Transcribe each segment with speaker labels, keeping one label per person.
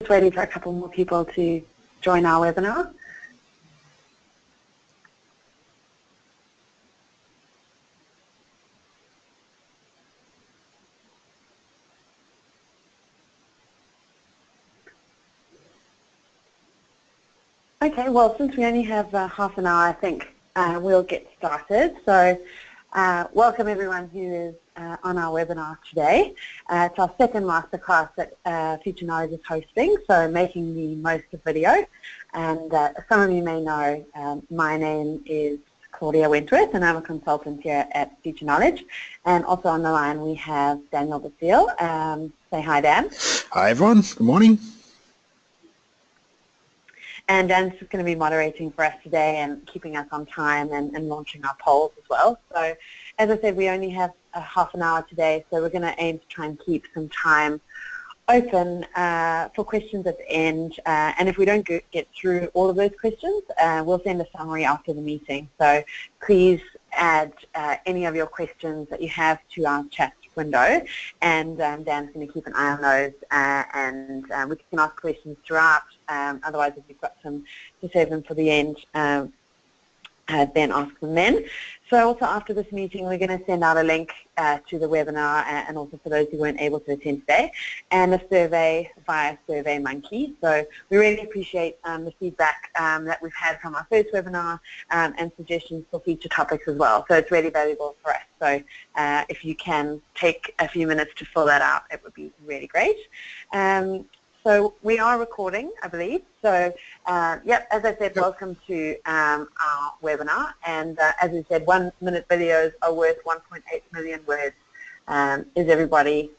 Speaker 1: Just waiting for a couple more people to join our webinar. Okay, well, since we only have half an hour, I think we'll get started. So welcome everyone who is on our webinar today. It's our second masterclass that Future Knowledge is hosting, so making the most of video. And some of you may know my name is Claudia Wentworth, and I'm a consultant here at Future Knowledge. And also on the line we have Daniel Basile. Say hi, Dan.
Speaker 2: Hi everyone, good morning.
Speaker 1: And Dan's just going to be moderating for us today and keeping us on time and launching our polls as well. So as I said, we only have a half an hour today, so we're going to aim to try and keep some time open for questions at the end. And if we don't get through all of those questions, we'll send a summary after the meeting. So please add any of your questions that you have to our chat window, and Dan's going to keep an eye on those, and we can ask questions throughout. Otherwise, if you've got some to save them for the end, then ask them then. So also after this meeting, we're going to send out a link to the webinar, and also for those who weren't able to attend today, and a survey via SurveyMonkey. So we really appreciate the feedback that we've had from our first webinar, and suggestions for future topics as well. So it's really valuable for us. So if you can take a few minutes to fill that out, it would be really great. So we are recording, I believe. So, yep, as I said, welcome to our webinar. And as we said, 1-minute videos are worth 1.8 million words. Is everybody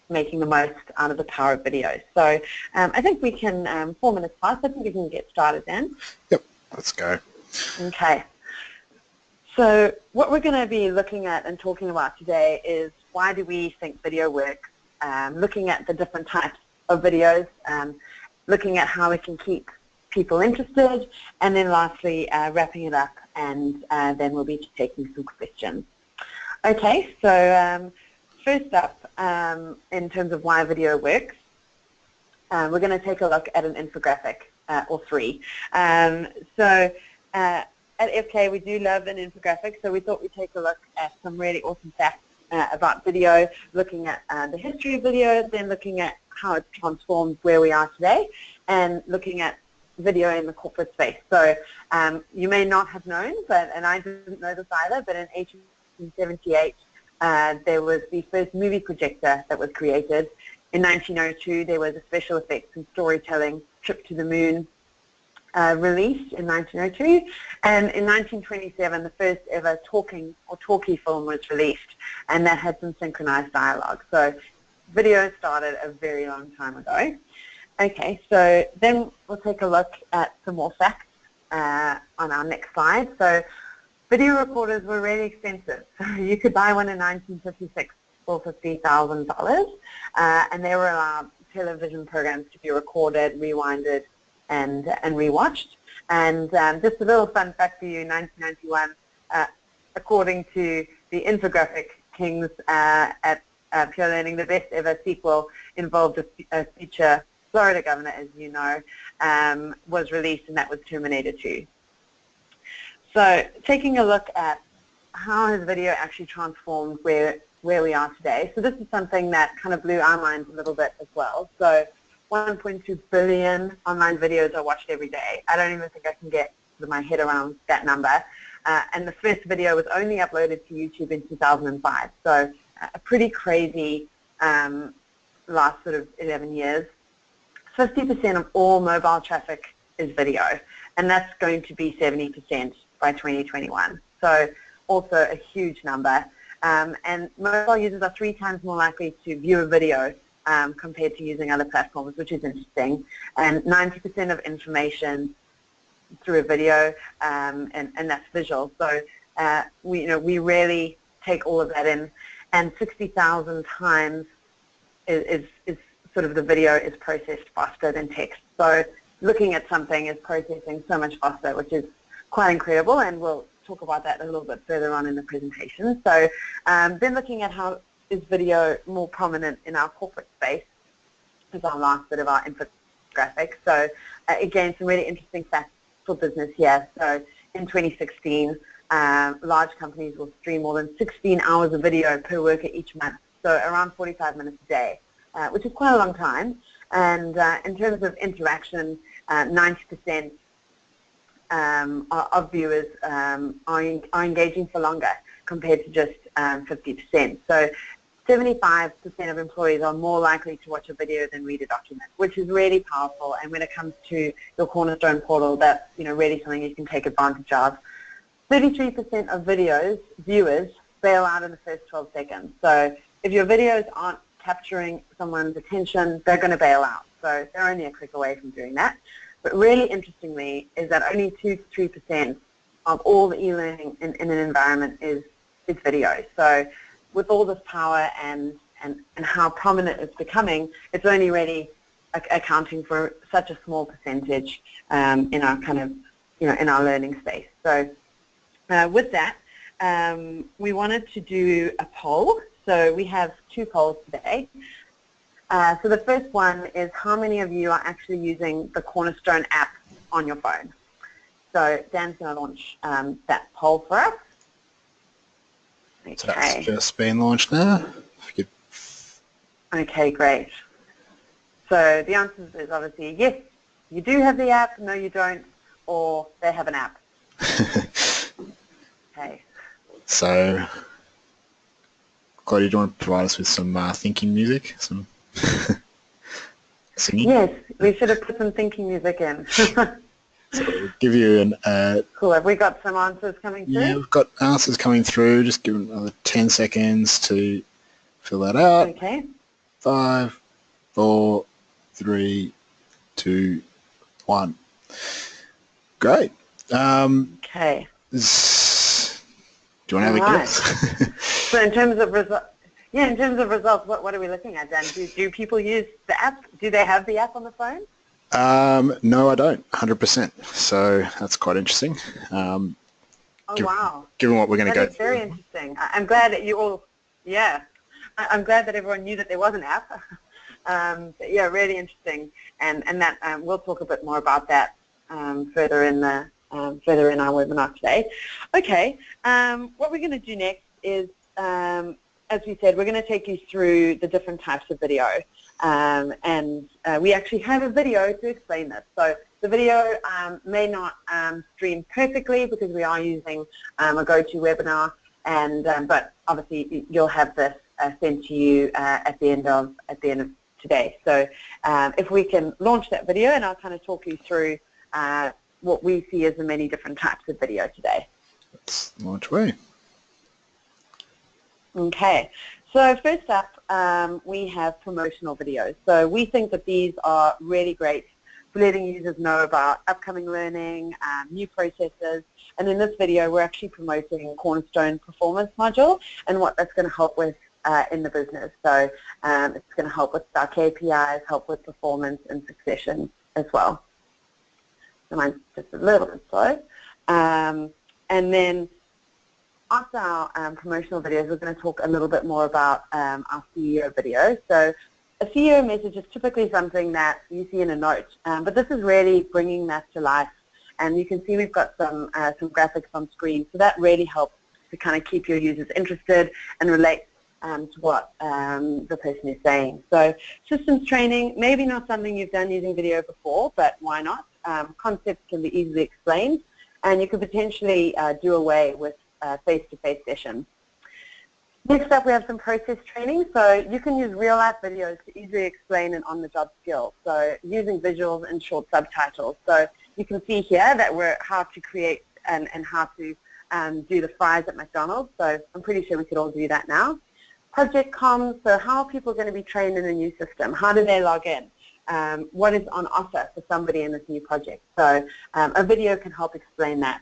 Speaker 1: making the most out of the power of videos? So I think we can, 4 minutes past, I think we can get started then.
Speaker 2: Yep, let's go.
Speaker 1: Okay. So what we're going to be looking at and talking about today is why do we think video works, looking at the different types of videos, looking at how we can keep people interested, and then lastly wrapping it up, and then we'll be taking some questions. Okay, so first up, in terms of why video works, we're going to take a look at an infographic, or three. So at FK we do love an infographic, so we thought we'd take a look at some really awesome facts about video, looking at the history of video, then looking at how it's transformed where we are today, and looking at video in the corporate space. So you may not have known, and I didn't know this either, but in 1878 there was the first movie projector that was created. In 1902 there was a special effects and storytelling Trip to the Moon released in 1902, and in 1927 the first ever talking or talkie film was released, and that had some synchronized dialogue. So video started a very long time ago. Okay, so then we'll take a look at some more facts on our next slide. So video recorders were really expensive. You could buy one in 1956 for $50,000, and they were allowed television programs to be recorded, rewinded, and rewatched. And just a little fun fact for you, in 1991, according to the Infographic Kings at Pure Learning, the best ever sequel involved a future Florida governor, as you know, was released, and that was Terminator 2. So taking a look at how has video actually transformed where we are today. So this is something that kind of blew our minds a little bit as well. So 1.2 billion online videos are watched every day. I don't even think I can get my head around that number. And the first video was only uploaded to YouTube in 2005. So a pretty crazy last sort of 11 years. 50% of all mobile traffic is video, and that's going to be 70% by 2021. So also a huge number. And mobile users are 3 times more likely to view a video compared to using other platforms, which is interesting. And 90% of information through a video, and that's visual. So we really take all of that in. And 60,000 times is sort of the video is processed faster than text. So looking at something is processing so much faster, which is quite incredible, and we'll talk about that a little bit further on in the presentation. So then looking at how is video more prominent in our corporate space. is our last bit of our infographic. So again, some really interesting facts for business here. So in 2016, large companies will stream more than 16 hours of video per worker each month, so around 45 minutes a day, which is quite a long time. And in terms of interaction, 90% of viewers are engaging for longer compared to just 50%. So 75% of employees are more likely to watch a video than read a document, which is really powerful. And when it comes to your Cornerstone portal, that's really something you can take advantage of. 33% of viewers bail out in the first 12 seconds. So if your videos aren't capturing someone's attention, they're going to bail out. So they're only a click away from doing that. But really interestingly is that only 2 to 3% of all the e-learning in an environment is video. So with all this power and how prominent it's becoming, it's only really accounting for such a small percentage in our kind of, in our learning space. So with that, we wanted to do a poll. So we have 2 polls today. So the first one is how many of you are actually using the Cornerstone app on your phone? So Dan's going to launch that poll for us. Okay.
Speaker 2: So that's just been launched now.
Speaker 1: Okay, great. So the answer is obviously yes, you do have the app, no you don't, or they have an app. Okay.
Speaker 2: So, Claudia, do you want to provide us with some thinking music? Some singing?
Speaker 1: Yes, we should have put some thinking music in.
Speaker 2: So we'll give you an...
Speaker 1: cool. Have we got some answers coming through?
Speaker 2: Yeah, we've got answers coming through. Just give it another 10 seconds to fill that out.
Speaker 1: Okay.
Speaker 2: 5, 4, 3, 2, 1. Great.
Speaker 1: Okay.
Speaker 2: Do you want to have a guess?
Speaker 1: So in terms of results, what are we looking at, Dan? Do people use the app? Do they have the app on the phone?
Speaker 2: No, I don't, 100%. So that's quite interesting.
Speaker 1: Oh, wow.
Speaker 2: Given what we're going to go
Speaker 1: through. That's very interesting. I'm glad that you all, I'm glad that everyone knew that there was an app. But yeah, really interesting. And that we'll talk a bit more about that further in our webinar today. Okay, what we're going to do next is, as we said, we're going to take you through the different types of video. And we actually have a video to explain this. So the video may not stream perfectly because we are using a GoToWebinar, but obviously you'll have this sent to you at the end of today. So if we can launch that video, and I'll kind of talk you through what we see as the many different types of video today.
Speaker 2: Let's launch away.
Speaker 1: Okay, so first up, we have promotional videos. So we think that these are really great for letting users know about upcoming learning, new processes, and in this video we're actually promoting Cornerstone Performance module and what that's going to help with in the business. So it's going to help with our KPIs, help with performance and succession as well. So mine's just a little bit slow. And then after our promotional videos, we're going to talk a little bit more about our CEO video. So a CEO message is typically something that you see in a note, but this is really bringing that to life. And you can see we've got some graphics on screen, so that really helps to kind of keep your users interested and relate to what the person is saying. So systems training, maybe not something you've done using video before, but why not? Concepts can be easily explained, and you could potentially do away with face-to-face sessions. Next up, we have some process training. So you can use real-life videos to easily explain an on-the-job skill. So using visuals and short subtitles. So you can see here that we're how to create and how to do the fries at McDonald's. So I'm pretty sure we could all do that now. Project comms. So how are people going to be trained in a new system? How do they log in? What is on offer for somebody in this new project? So a video can help explain that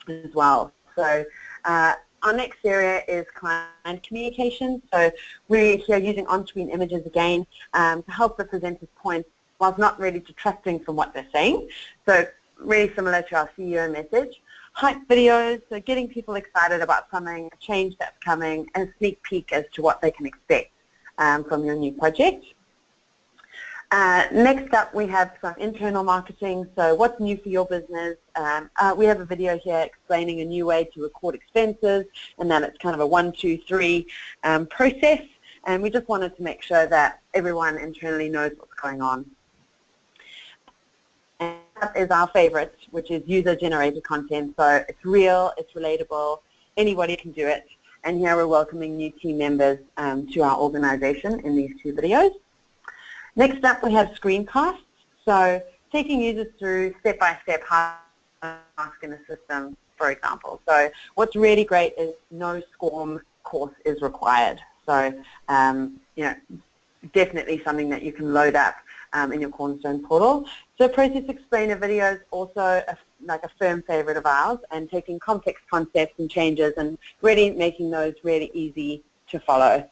Speaker 1: as well. So our next area is client communication. So we're here using on-screen images again to help the presenters' points whilst not really detracting from what they're saying. So really similar to our CEO message. Hype videos, so getting people excited about something, a change that's coming, and a sneak peek as to what they can expect from your new project. Next up, we have some internal marketing. So what's new for your business? We have a video here explaining a new way to record expenses, and that it's kind of a 1, 2, 3 process. And we just wanted to make sure that everyone internally knows what's going on. And that is our favorite, which is user-generated content. So it's real, it's relatable, anybody can do it. And here we're welcoming new team members to our organization in these 2 videos. Next up, we have screencasts. So taking users through step-by-step how to ask in a system, for example. So what's really great is no SCORM course is required. So, you know, definitely something that you can load up in your Cornerstone portal. So process explainer videos also like a firm favorite of ours, and taking complex concepts and changes and really making those really easy to follow.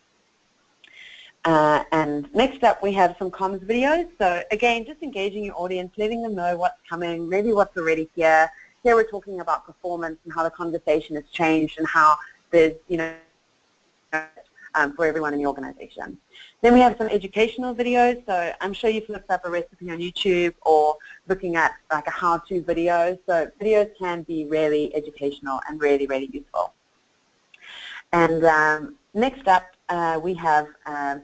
Speaker 1: And next up, we have some comms videos. So again, just engaging your audience, letting them know what's coming, maybe what's already here. Here we're talking about performance and how the conversation has changed and how there's, you know, for everyone in the organization. Then we have some educational videos. So I'm sure you've looked up a recipe on YouTube or looking at like a how-to video. So videos can be really educational and really, really useful. And next up, we have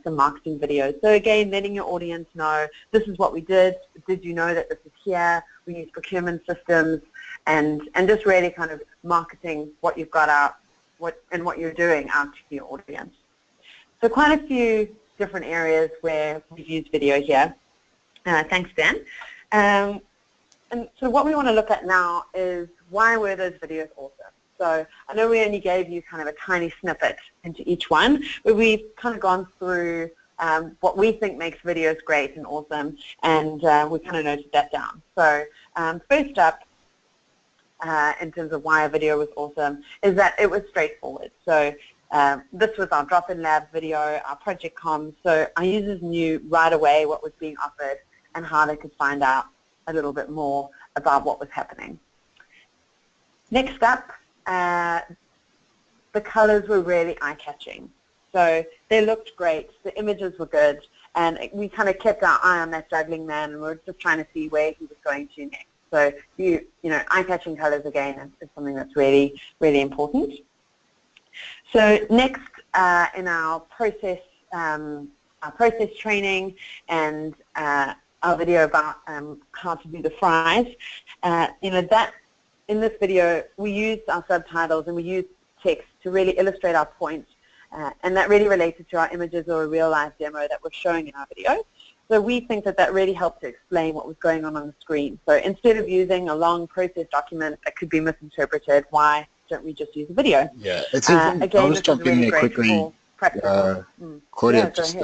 Speaker 1: some marketing videos. So again, letting your audience know this is what we did. Did you know that this is here? We use procurement systems, and just really kind of marketing what you've got out, what you're doing out to your audience. So quite a few different areas where we've used video here. Thanks, Dan. And so what we want to look at now is why were those videos awesome? So I know we only gave you kind of a tiny snippet into each one, but we've kind of gone through what we think makes videos great and awesome, and we kind of noted that down. So first up, in terms of why a video was awesome, is that it was straightforward. So this was our drop-in lab video, our project comms, so our users knew right away what was being offered and how they could find out a little bit more about what was happening. Next up, the colors were really eye-catching. So they looked great, the images were good, and we kind of kept our eye on that juggling man, and we were just trying to see where he was going to next. So you know, eye-catching colors again is something that's really, really important. So next, in our process training and our video about how to do the fries, you know, that in this video we used our subtitles and we used text to really illustrate our point, and that really related to our images or a real-life demo that we're showing in our video. So we think that that really helped to explain what was going on the screen. So instead of using a long process document that could be misinterpreted, why don't we just use a video?
Speaker 2: Yeah, it's again, I'll just jump in here quickly. Claudia, just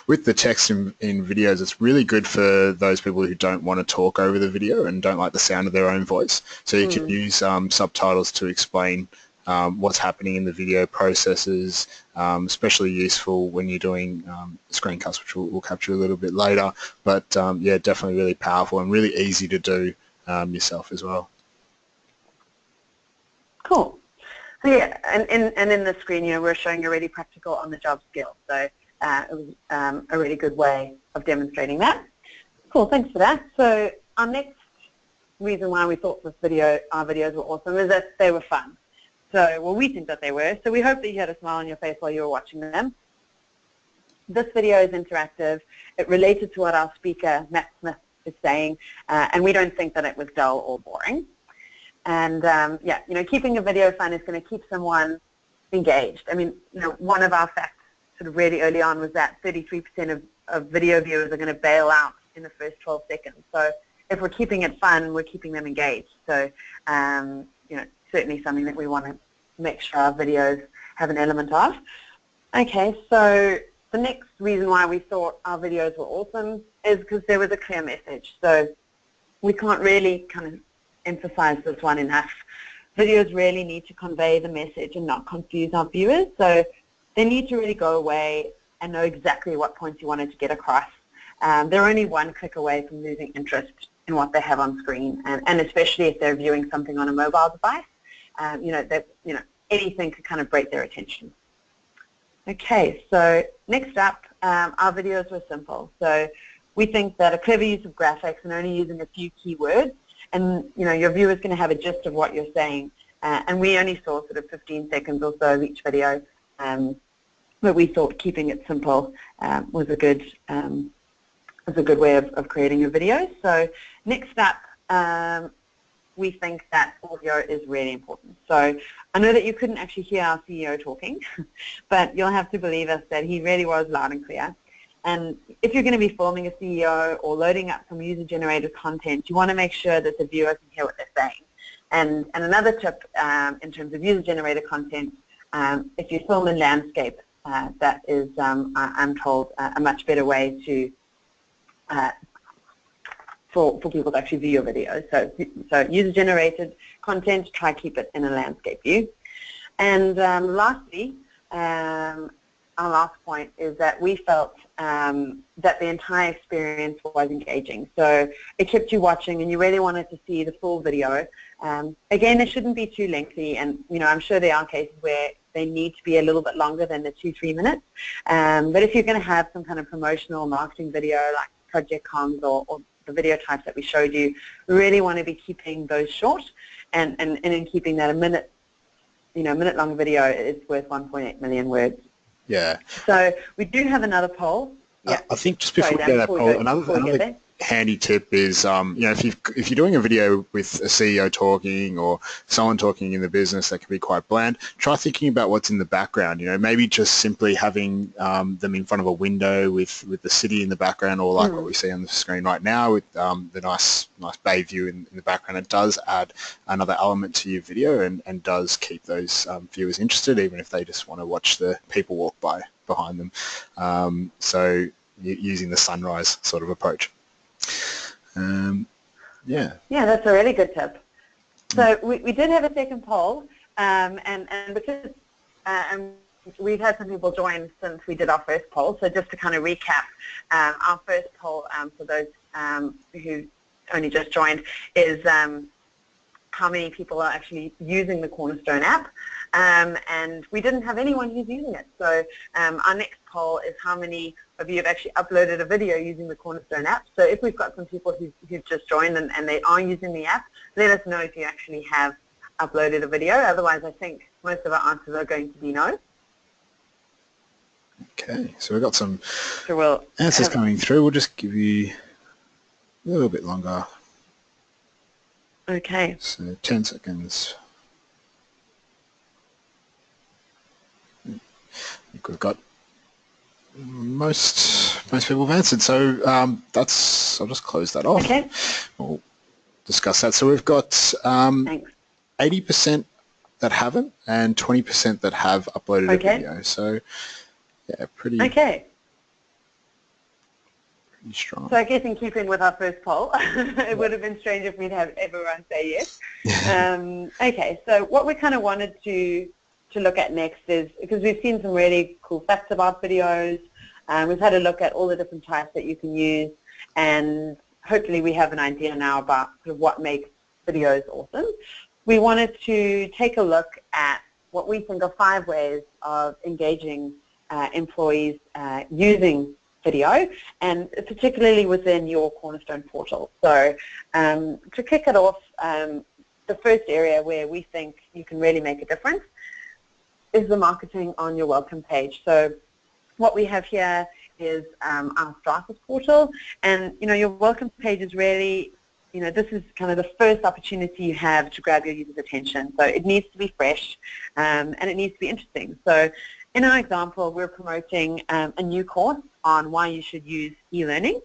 Speaker 2: with the text in videos, it's really good for those people who don't want to talk over the video and don't like the sound of their own voice. So you can use subtitles to explain what's happening in the video processes, especially useful when you're doing screencasts, which we'll capture a little bit later. But yeah, definitely really powerful and really easy to do yourself as well.
Speaker 1: Cool. So yeah, and in the screen, you know, we're showing a really practical on-the-job skill. So it was a really good way of demonstrating that. Cool, thanks for that. So our next reason why we thought our videos were awesome is that they were fun. So, well, we think that they were. So we hope that you had a smile on your face while you were watching them. This video is interactive. It related to what our speaker, Matt Smith, is saying, and we don't think that it was dull or boring. And yeah, you know, keeping a video fun is going to keep someone engaged. I mean, you know, one of our facts sort of really early on was that 33% of video viewers are going to bail out in the first 12 seconds. So if we're keeping it fun, we're keeping them engaged. So, you know, certainly something that we want to make sure our videos have an element of. Okay, so the next reason why we thought our videos were awesome is because there was a clear message. So we can't really kind of emphasize this one enough. Videos really need to convey the message and not confuse our viewers. So they need to really go away and know exactly what points you wanted to get across. They're only one click away from losing interest in what they have on screen, and especially if they're viewing something on a mobile device. You know, anything could kind of break their attention. Okay, so next up, our videos were simple. So we think that a clever use of graphics and only using a few keywords, and your viewer's going to have a gist of what you're saying. And we only saw sort of 15 seconds or so of each video, but we thought keeping it simple was a good way of creating a video. So next up, we think that audio is really important. So I know that you couldn't actually hear our CEO talking, but you'll have to believe us that he really was loud and clear. And if you're going to be filming a CEO or loading up some user-generated content, you want to make sure that the viewer can hear what they're saying. And another tip in terms of user-generated content, if you film in landscape, that is, I'm told, a much better way to for people to actually view your video. So user-generated content, try to keep it in a landscape view. And lastly, our last point is that we felt that the entire experience was engaging. So it kept you watching and you really wanted to see the full video. Again, it shouldn't be too lengthy, and I'm sure there are cases where they need to be a little bit longer than the 2-3 minutes. But if you're going to have some kind of promotional marketing video like project comms or the video types that we showed you, we really want to be keeping those short, and in keeping that a minute long video is worth 1.8 million words.
Speaker 2: Yeah.
Speaker 1: So we do have another poll. Yeah.
Speaker 2: I think just before we go to that poll, another handy tip is, if you're doing a video with a CEO talking or someone talking in the business that can be quite bland, try thinking about what's in the background. Maybe just simply having them in front of a window with the city in the background, or like what we see on the screen right now with the nice bay view in the background. It does add another element to your video and does keep those viewers interested, even if they just want to watch the people walk by behind them. So using the sunrise sort of approach. Yeah,
Speaker 1: that's a really good tip. So we did have a second poll, and because we've had some people join since we did our first poll. So just to kind of recap, our first poll for those who only just joined is how many people are actually using the Cornerstone app, and we didn't have anyone who's using it. So our next poll is how many of you have actually uploaded a video using the Cornerstone app. So if we've got some people who've just joined and they are using the app, let us know if you actually have uploaded a video. Otherwise, I think most of our answers are going to be no.
Speaker 2: Okay, so we've got some answers coming through. We'll just give you a little bit longer.
Speaker 1: Okay.
Speaker 2: So 10 seconds. I think we've got most people have answered. So I'll just close that off.
Speaker 1: Okay.
Speaker 2: We'll discuss that. So we've got 80% that haven't and 20% that have uploaded a video. So yeah, pretty strong.
Speaker 1: So I guess in keeping with our first poll, it would have been strange if we'd have everyone say yes. Okay, so what we kind of wanted to look at next is, because we've seen some really cool facts about videos, we've had a look at all the different types that you can use, and hopefully we have an idea now about sort of what makes videos awesome. We wanted to take a look at what we think are 5 ways of engaging employees using video, and particularly within your Cornerstone portal. So to kick it off, the first area where we think you can really make a difference is the marketing on your welcome page. So what we have here is our starters portal, and your welcome page is really, this is kind of the first opportunity you have to grab your user's attention. So it needs to be fresh, and it needs to be interesting. So in our example, we're promoting a new course on why you should use e-learning,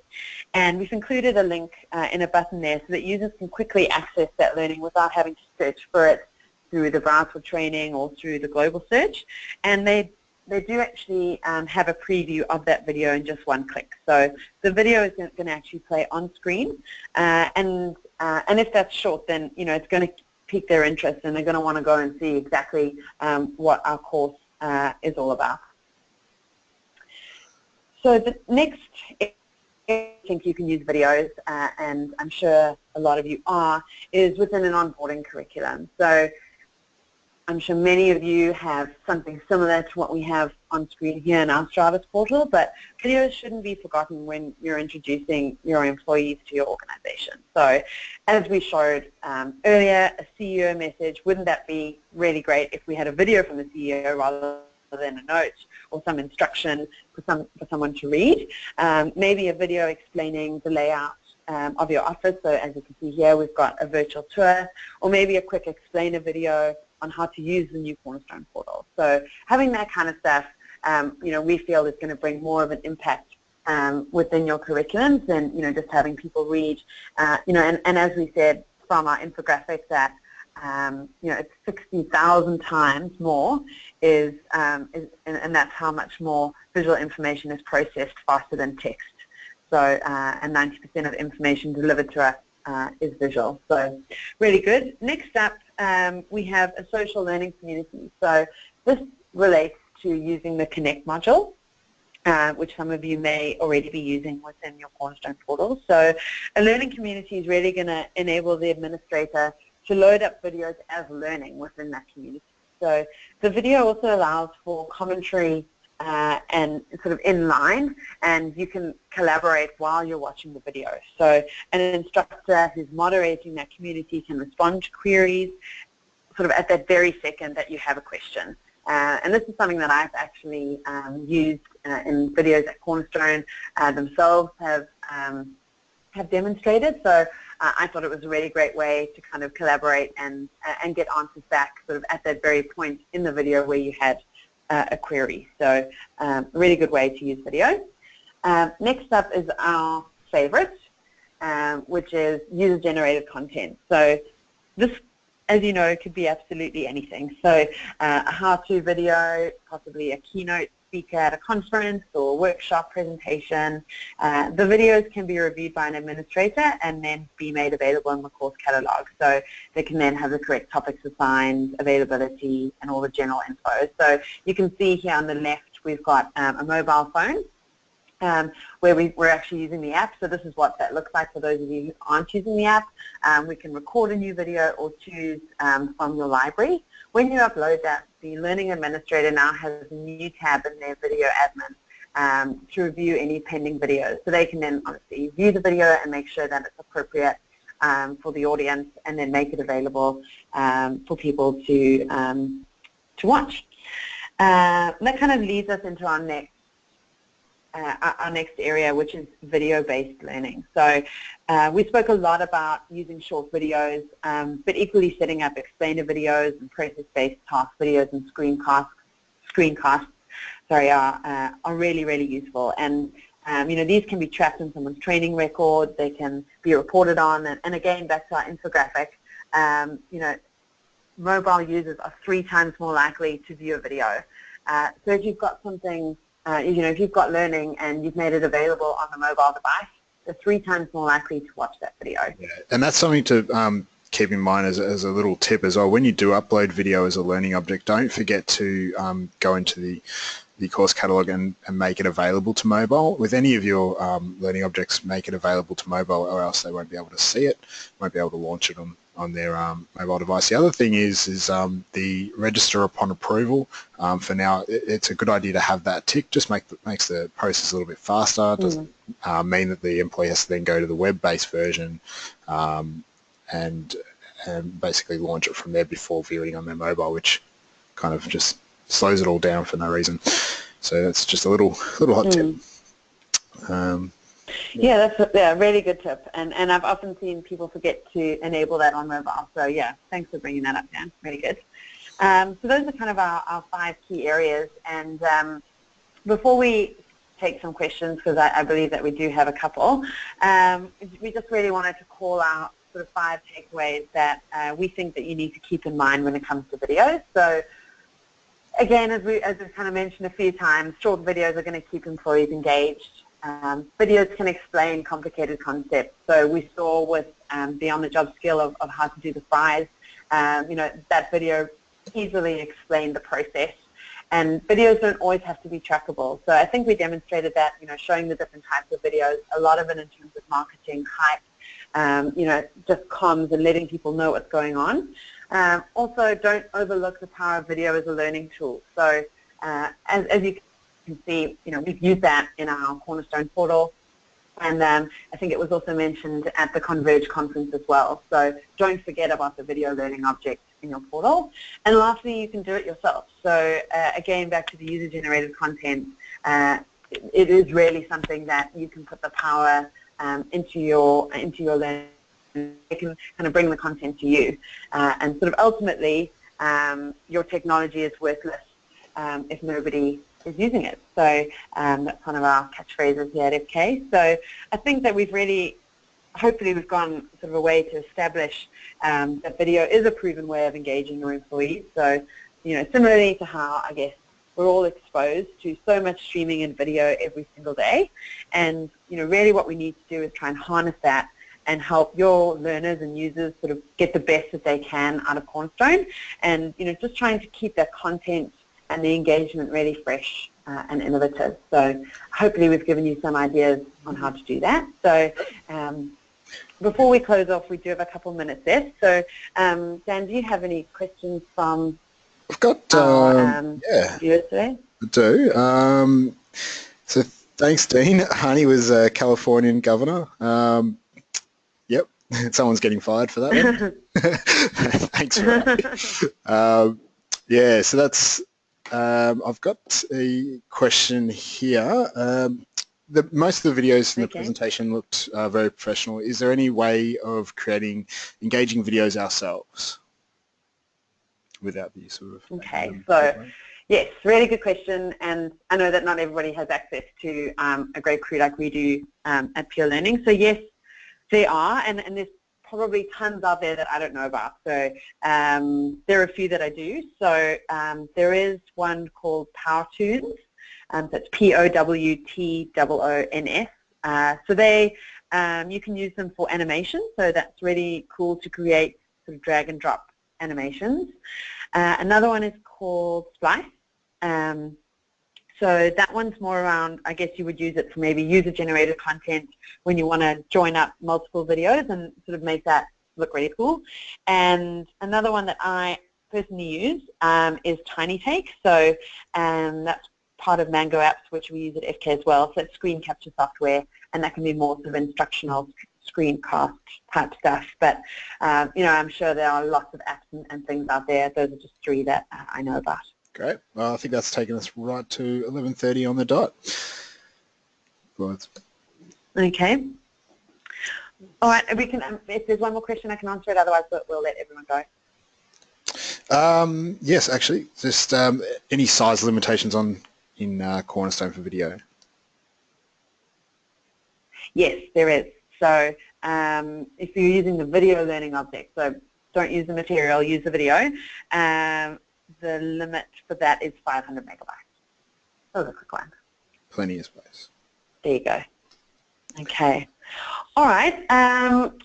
Speaker 1: and we've included a link in a button there so that users can quickly access that learning without having to search for it through the browse for training or through the global search. And they do actually have a preview of that video in just one click. So the video is going to actually play on screen, and if that's short, then it's going to pique their interest, and they're going to want to go and see exactly what our course is all about. So the next, I think you can use videos, and I'm sure a lot of you are, is within an onboarding curriculum. So I'm sure many of you have something similar to what we have on screen here in our Stratus portal, but videos shouldn't be forgotten when you're introducing your employees to your organization. So as we showed earlier, a CEO message, wouldn't that be really great if we had a video from the CEO rather than a note or some instruction for someone to read? Maybe a video explaining the layout of your office. So as you can see here, we've got a virtual tour, or maybe a quick explainer video on how to use the new Cornerstone portal. So having that kind of stuff, we feel is going to bring more of an impact within your curriculums than, just having people read. And as we said from our infographic that, it's 60,000 times more and that's how much more visual information is processed faster than text. So, and 90% of information delivered to us is visual. So really good. Next up, we have a social learning community. So this relates to using the Connect module, which some of you may already be using within your Cornerstone portal. So a learning community is really going to enable the administrator to load up videos as learning within that community. So the video also allows for commentary and sort of in line, and you can collaborate while you're watching the video. So an instructor who's moderating that community can respond to queries sort of at that very second that you have a question. And this is something that I've actually used in videos at Cornerstone themselves have demonstrated. So I thought it was a really great way to kind of collaborate and get answers back sort of at that very point in the video where you had a query. So a really good way to use video. Next up is our favorite, which is user-generated content. So this, as you know, could be absolutely anything. So a how-to video, possibly a keynote speaker at a conference or workshop presentation. The videos can be reviewed by an administrator and then be made available in the course catalog. So they can then have the correct topics assigned, availability, and all the general info. So you can see here on the left, we've got a mobile phone where we're actually using the app. So this is what that looks like for those of you who aren't using the app. We can record a new video or choose from your library. When you upload that, the learning administrator now has a new tab in their video admin to review any pending videos. So they can then obviously view the video and make sure that it's appropriate for the audience, and then make it available for people to watch. That kind of leads us into our next area, which is video-based learning. So we spoke a lot about using short videos, but equally setting up explainer videos and process-based task videos and screencasts are really, really useful. And these can be tracked in someone's training record. They can be reported on. And again, back to our infographic, mobile users are 3 times more likely to view a video. So if you've got something, if you've got learning and you've made it available on the mobile device, they're 3 times more likely to watch that video.
Speaker 2: Yeah, and that's something to keep in mind as a little tip as well. When you do upload video as a learning object, don't forget to go into the course catalog and make it available to mobile. With any of your learning objects, make it available to mobile, or else they won't be able to see it, won't be able to launch it on their mobile device. The other thing is the register upon approval. For now, it's a good idea to have that tick. Just makes the process a little bit faster. It doesn't mean that the employee has to then go to the web-based version and basically launch it from there before viewing on their mobile, which kind of just slows it all down for no reason. So that's just a little hot tip.
Speaker 1: Yeah, that's a really good tip, and I've often seen people forget to enable that on mobile. So yeah, thanks for bringing that up, Dan. Really good. So those are kind of our 5 key areas, and before we take some questions, because I believe that we do have a couple, we just really wanted to call out sort of 5 takeaways that we think that you need to keep in mind when it comes to videos. So again, as we've kind of mentioned a few times, short videos are going to keep employees engaged. Videos can explain complicated concepts. So we saw with the on-the-job skill of how to do the fries, that video easily explained the process. And videos don't always have to be trackable. So I think we demonstrated that, showing the different types of videos, a lot of it in terms of marketing, hype, just comms and letting people know what's going on. Also, don't overlook the power of video as a learning tool. So as you can see, we've used that in our Cornerstone portal. And I think it was also mentioned at the Converge conference as well. So don't forget about the video learning object in your portal. And lastly, you can do it yourself. So again, back to the user-generated content, it is really something that you can put the power into your learning. You can kind of bring the content to you. And sort of ultimately, your technology is worthless if nobody is using it. So that's one of our catchphrases here at FK. So I think that hopefully we've gone sort of a way to establish that video is a proven way of engaging your employees. So, similarly to how, I guess, we're all exposed to so much streaming and video every single day. And, really what we need to do is try and harness that and help your learners and users sort of get the best that they can out of Cornerstone. And, just trying to keep that content and the engagement really fresh and innovative. So hopefully we've given you some ideas on how to do that. So before we close off, we do have a couple minutes left. So Dan, do you have any questions from
Speaker 2: I've got
Speaker 1: viewers today?
Speaker 2: I do. So thanks, Dean. Honey was a Californian governor. Yep, someone's getting fired for that one. Thanks for that. Yeah, so that's I've got a question here. Most of the videos in the presentation looked very professional. Is there any way of creating engaging videos ourselves without the use of...
Speaker 1: Okay, so yes, really good question, and I know that not everybody has access to a great crew like we do at Pure Learning. So yes, there are, and there's probably tons out there that I don't know about. So there are a few that I do. So there is one called PowerToons. That's POWTOONS. So you can use them for animation. So that's really cool to create sort of drag and drop animations. Another one is called Splice. So that one's more around, I guess you would use it for maybe user-generated content when you want to join up multiple videos and sort of make that look really cool. And another one that I personally use is TinyTake. So that's part of Mango Apps, which we use at FK as well. So it's screen capture software, and that can be more sort of instructional screencast type stuff. But, I'm sure there are lots of apps and things out there. Those are just three that I know about.
Speaker 2: Great. Well, I think that's taken us right to 11:30 on the dot. Right.
Speaker 1: Okay. All right. We can. If there's one more question, I can answer it. Otherwise, we'll let everyone go.
Speaker 2: Yes, actually, just any size limitations in Cornerstone for video?
Speaker 1: Yes, there is. So if you're using the video learning object, so don't use the material, use the video. The limit for that is 500 megabytes. That was a quick one.
Speaker 2: Plenty of space.
Speaker 1: There you go. Okay. All right.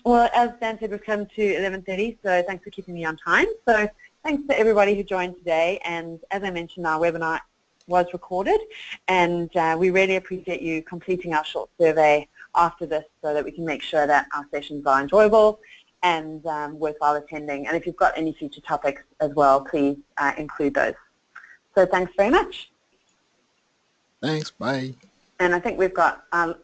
Speaker 1: Well, as Dan said, we've come to 11:30, so thanks for keeping me on time. So thanks to everybody who joined today. And as I mentioned, our webinar was recorded, and we really appreciate you completing our short survey after this so that we can make sure that our sessions are enjoyable and worthwhile attending. And if you've got any future topics as well, please include those. So thanks very much.
Speaker 2: Thanks. Bye.
Speaker 1: And I think we've got, thanks.